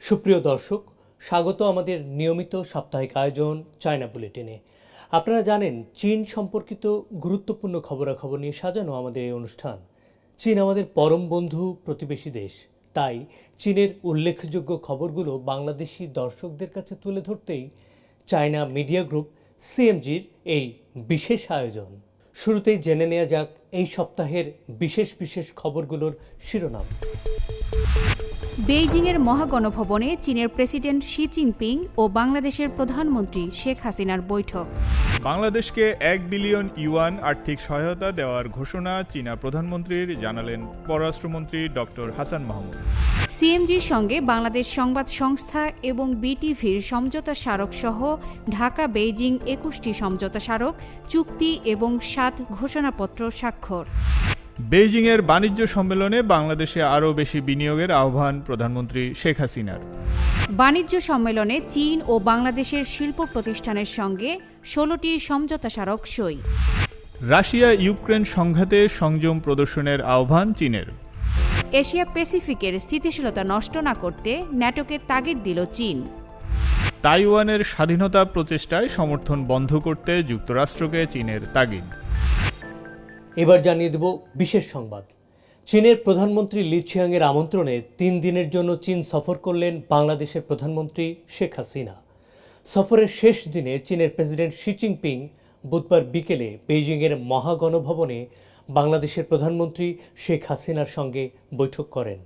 সুপ্রিয় দর্শক, স্বাগত আমাদের নিয়মিত সাপ্তাহিক আয়োজন চায়না বুলেটিনে। আপনারা জানেন, চীন সম্পর্কিত গুরুত্বপূর্ণ খবরাখবর নিয়ে সাজানো আমাদের এই অনুষ্ঠান। চীন আমাদের পরম বন্ধু, প্রতিবেশী দেশ। তাই চীনের উল্লেখযোগ্য খবরগুলো বাংলাদেশি দর্শকদের কাছে তুলে ধরতেই চায়না মিডিয়া গ্রুপ সিএমজির এই বিশেষ আয়োজন। শুরুতেই জেনে নেওয়া যাক এই সপ্তাহের বিশেষ বিশেষ খবরগুলোর শিরোনাম। বেইজিংয়ের মহাগণভবনে চীনের প্রেসিডেন্ট শি জিনপিং ও বাংলাদেশের প্রধানমন্ত্রী শেখ হাসিনার বৈঠক। বাংলাদেশকে ১ বিলিয়ন ইউয়ান আর্থিক সহায়তা দেওয়ার ঘোষণা চীনা প্রধানমন্ত্রীর, জানালেন পররাষ্ট্রমন্ত্রী ডক্টর হাসান মাহমুদ। সিএমজির সঙ্গে বাংলাদেশ সংবাদ সংস্থা এবং বিটিভির সমঝোতা স্মারক সহ ঢাকা বেইজিং ২১টি সমঝোতা স্মারক, চুক্তি এবং ৭ ঘোষণাপত্র স্বাক্ষর। বেইজিংয়ের বাণিজ্য সম্মেলনে বাংলাদেশে আরও বেশি বিনিয়োগের আহ্বান প্রধানমন্ত্রী শেখ হাসিনার। বাণিজ্য সম্মেলনে চীন ও বাংলাদেশের শিল্প প্রতিষ্ঠানের সঙ্গে ১৬টি সমঝোতা স্মারক সই। রাশিয়া ইউক্রেন সংঘাতে সংযম প্রদর্শনের আহ্বান চীনের। এশিয়া প্যাসিফিকের স্থিতিশীলতা নষ্ট না করতে ন্যাটোকে তাগিদ দিল চীন। তাইওয়ানের স্বাধীনতা প্রচেষ্টায় সমর্থন বন্ধ করতে যুক্তরাষ্ট্রকে চীনের তাগিদ। এবার জানিয়ে দেব বিশেষ সংবাদ। চীনের প্রধানমন্ত্রী লি ছিয়াংয়ের আমন্ত্রণে ৩ দিনের জন্য চীন সফর করলেন বাংলাদেশের প্রধানমন্ত্রী শেখ হাসিনা। সফরের শেষ দিনে চীনের প্রেসিডেন্ট শি জিনপিং বুধবার বিকেলে বেইজিংয়ের মহাগণভবনে বাংলাদেশের প্রধানমন্ত্রী শেখ হাসিনার সঙ্গে বৈঠক করেন।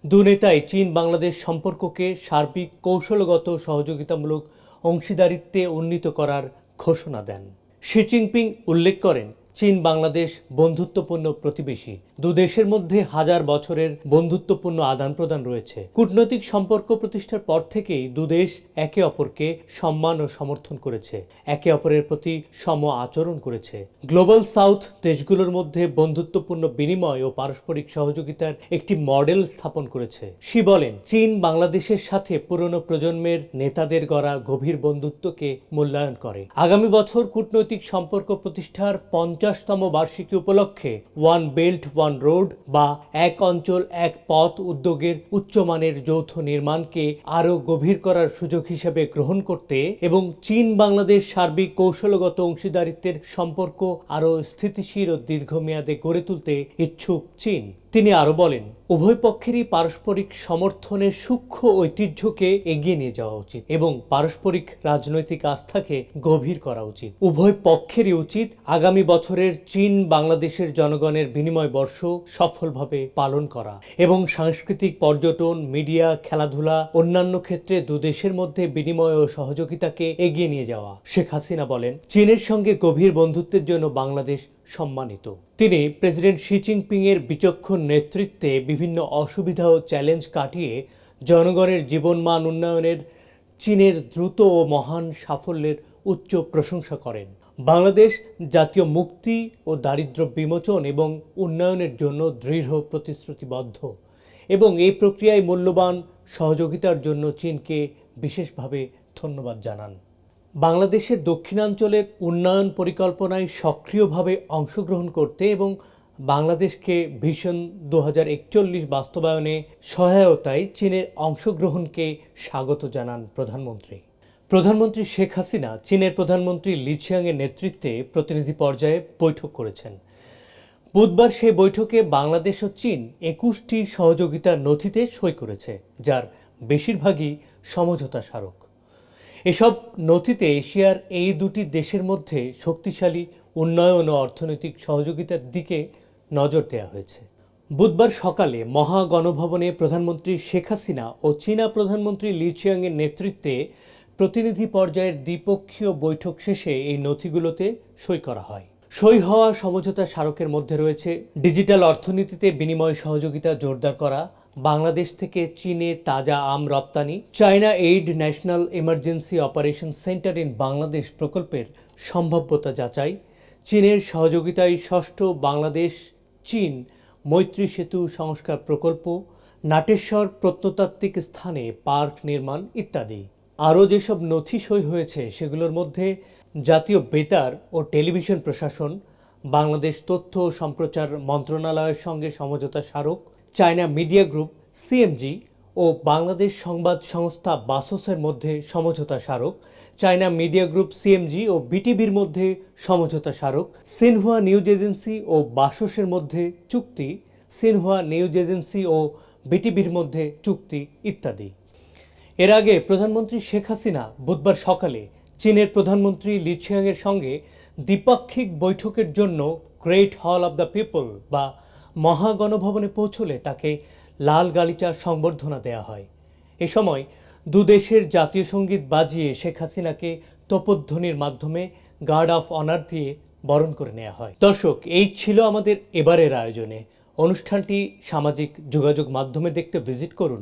দু নেতাই চীন বাংলাদেশ সম্পর্ককে সার্বিক কৌশলগত সহযোগিতামূলক অংশীদারিত্বে উন্নীত করার ঘোষণা দেন। শি জিনপিং উল্লেখ করেন, চীন বাংলাদেশ বন্ধুত্বপূর্ণ প্রতিবেশী। দু দেশের মধ্যে হাজার বছরের বন্ধুত্বপূর্ণ আদান প্রদান রয়েছে। কূটনৈতিক সম্পর্ক প্রতিষ্ঠার পর থেকেই দু দেশ একে অপরকে সম্মান ও সমর্থন করেছে, একে অপরের প্রতি সম আচরণ করেছে। গ্লোবাল সাউথ দেশগুলোর মধ্যে বন্ধুত্বপূর্ণ বিনিময় ও পারস্পরিক সহযোগিতার একটি মডেল স্থাপন করেছে। শি বলেন, চীন বাংলাদেশের সাথে পুরনো প্রজন্মের নেতাদের গড়া গভীর বন্ধুত্বকে মূল্যায়ন করে। আগামী বছর কূটনৈতিক সম্পর্ক প্রতিষ্ঠার ৫০তম বার্ষিকী উপলক্ষে ওয়ান বেল্ট ওয়ান রোড বা এক অঞ্চল এক পথ উদ্যোগের উচ্চমানের যৌথ নির্মাণকে আরও গভীর করার সুযোগ হিসেবে গ্রহণ করতে এবং চীন বাংলাদেশ সার্বিক কৌশলগত অংশীদারিত্বের সম্পর্ক আরও স্থিতিশীল ও দীর্ঘমেয়াদে গড়ে তুলতে ইচ্ছুক চীন। তিনি আরও বলেন, উভয় পক্ষেরই পারস্পরিক সমর্থনের সূক্ষ্ম ঐতিহ্যকে এগিয়ে নিয়ে যাওয়া উচিত এবং পারস্পরিক রাজনৈতিক আস্থাকে গভীর করা উচিত। উভয় পক্ষেরই উচিত আগামী বছরের চীন বাংলাদেশের জনগণের বিনিময় বর্ষ সফলভাবে পালন করা এবং সাংস্কৃতিক, পর্যটন, মিডিয়া, খেলাধুলা, অন্যান্য ক্ষেত্রে দু দেশের মধ্যে বিনিময় ও সহযোগিতাকে এগিয়ে নিয়ে যাওয়া। শেখ হাসিনা বলেন, চীনের সঙ্গে গভীর বন্ধুত্বের জন্য বাংলাদেশ সম্মানিত। তিনি প্রেসিডেন্ট শি জিনপিং এর বিচক্ষণ নেতৃত্বে বিভিন্ন অসুবিধা ও চ্যালেঞ্জ কাটিয়ে জনগণের জীবনমান উন্নয়নের চীনের দ্রুত ও মহান সাফল্যের উচ্চ প্রশংসা করেন। বাংলাদেশ জাতীয় মুক্তি ও দারিদ্র্য বিমোচন এবং উন্নয়নের জন্য দৃঢ় প্রতিশ্রুতিবদ্ধ এবং এই প্রক্রিয়ায় মূল্যবান সহযোগিতার জন্য চীনকে বিশেষভাবে ধন্যবাদ জানান। বাংলাদেশের দক্ষিণাঞ্চলের উন্নয়ন পরিকল্পনায় সক্রিয়ভাবে অংশগ্রহণ করতে এবং বাংলাদেশকে ভিশন ২০৪১ বাস্তবায়নে সহায়তায় চীনের অংশগ্রহণকে স্বাগত জানান প্রধানমন্ত্রী শেখ হাসিনা চীনের প্রধানমন্ত্রী লি ছিয়াংয়ের নেতৃত্বে প্রতিনিধি পর্যায়ে বৈঠক করেছেন। বুধবার সেই বৈঠকে বাংলাদেশ ও চীন ২১টি সহযোগিতার নথিতে সই করেছে, যার বেশিরভাগই সমঝোতা স্মারক। এসব নথিতে এশিয়ার এই দুটি দেশের মধ্যে শক্তিশালী উন্নয়ন ও অর্থনৈতিক সহযোগিতার দিকে নজর দেওয়া হয়েছে। বুধবার সকালে মহাগণভবনে প্রধানমন্ত্রী শেখ হাসিনা ও চীনা প্রধানমন্ত্রী লি ছিয়াংয়ের নেতৃত্বে প্রতিনিধি পর্যায়ের দ্বিপক্ষীয় বৈঠক শেষে এই নথিগুলোতে সই করা হয়। সই হওয়া সমঝোতা স্মারকের মধ্যে রয়েছে ডিজিটাল অর্থনীতিতে বিনিময় সহযোগিতা জোরদার করা, বাংলাদেশ থেকে চীনে তাজা আম রপ্তানি, China aid national emergency operation centre in Bangladesh প্রকল্পের সম্ভাব্যতা যাচাই, চীনের সহযোগিতায় ষষ্ঠ বাংলাদেশ চীন মৈত্রী সেতু সংস্কার প্রকল্প, নাটেশ্বর প্রত্নতাত্ত্বিক স্থানে পার্ক নির্মাণ ইত্যাদি। আরও যেসব নথি সই হয়েছে সেগুলোর মধ্যে জাতীয় বেতার ও টেলিভিশন প্রশাসন, বাংলাদেশ তথ্য ও সম্প্রচার মন্ত্রণালয়ের সঙ্গে সমঝোতা স্মারক, চায়না মিডিয়া গ্রুপ সিএমজি ও বাংলাদেশ সংবাদ সংস্থা বাসসের মধ্যে সমঝোতা স্মারক, চায়না মিডিয়া গ্রুপ সিএমজি ও বিটিভির মধ্যে সমঝোতা স্মারক, সিনহুয়া নিউজ এজেন্সি ও বাসসের মধ্যে চুক্তি, সিনহুয়া নিউজ এজেন্সি ও বিটিভির মধ্যে চুক্তি ইত্যাদি। এর আগে প্রধানমন্ত্রী শেখ হাসিনা বুধবার সকালে চীনের প্রধানমন্ত্রী লি ছিয়াংয়ের সঙ্গে দ্বিপাক্ষিক বৈঠকের জন্য গ্রেট হল অব দ্য পিপল বা মহাগণভবনে পৌঁছলে তাকে লাল গালিচা সংবর্ধনা দেয়া হয়। এ সময় দুদেশের জাতীয় সঙ্গীত বাজিয়ে শেখ হাসিনাকে তোপধ্বনির মাধ্যমে গার্ড অফ অনার দিয়ে বরণ করে নেওয়া হয়। দর্শক, এই ছিল আমাদের এবারের আয়োজনে। অনুষ্ঠানটি সামাজিক যোগাযোগ মাধ্যমে দেখতে ভিজিট করুন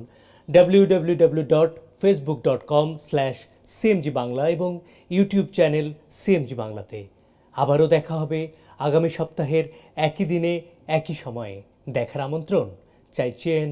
www.facebook.com/cmg বাংলা এবং ইউটিউব চ্যানেল সিএমজি বাংলাতে। আবারও দেখা হবে আগামী সপ্তাহের একই দিনে একই সময়ে। দেখার আমন্ত্রণ চাইছেন